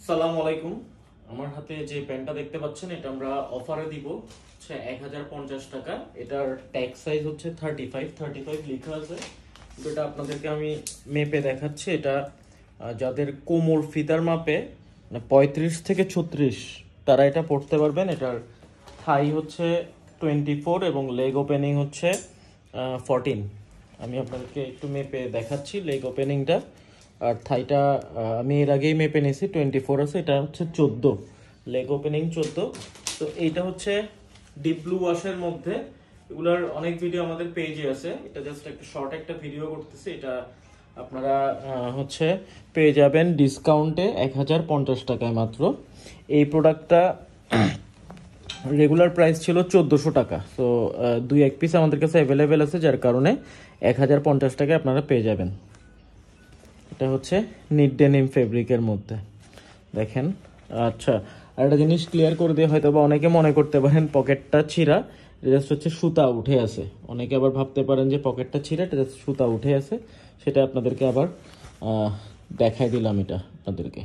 আসসালামু আলাইকুম। আমার হাতে যে প্যান্টটা দেখতে পাচ্ছেন এটা আমরা অফারে দিব হচ্ছে 1050 টাকা। এটার ট্যাগ সাইজ হচ্ছে 35 লেখা আছে। এটা আপনাদেরকে আমি মেপে দেখাচ্ছি। এটা যাদের কোমর ফিতার মাপে মানে 35 থেকে 36 তারা এটা পড়তে পারবেন। এটার থাই হচ্ছে 24 এবং লেগ ওপেনিং হচ্ছে 14। আমি আপনাদেরকে একটু মেপে দেখাচ্ছি লেগ ওপেনিংটা। আর থাইটা আমি এর আগেই মেপে নিয়েছি, 24 আছে, এটা হচ্ছে 14, লেগ ওপেনিং 14। তো এইটা হচ্ছে ডিপ ব্লু ওয়াশের মধ্যে। এগুলার অনেক ভিডিও আমাদের পেজে আছে, এটা জাস্ট একটা শর্ট একটা ভিডিও করতেছি। এটা আপনারা হচ্ছে পেয়ে যাবেন ডিসকাউন্টে 1050 টাকায় মাত্র। এই প্রোডাক্টটা রেগুলার প্রাইস ছিল 1400 টাকা। তো দুই এক পিস আমাদের কাছে অ্যাভেলেবেল আছে, যার কারণে 1050 টাকায় আপনারা পেয়ে যাবেন। এটা হচ্ছে নিট ডেনিম ফেব্রিকের মধ্যে দেখেন। আচ্ছা, আর একটা জিনিস ক্লিয়ার করে দিয়ে হয়তো বা অনেকে মনে করতে পারেন পকেটটা ছিঁড়া, এটা জাস্ট হচ্ছে সুতা উঠে আছে। অনেকে আবার ভাবতে পারেন যে পকেটটা ছিঁড়া, এটা জাস্ট সুতা উঠে আছে। সেটা আপনাদেরকে আবার দেখাই দিলাম এটা আপনাদেরকে।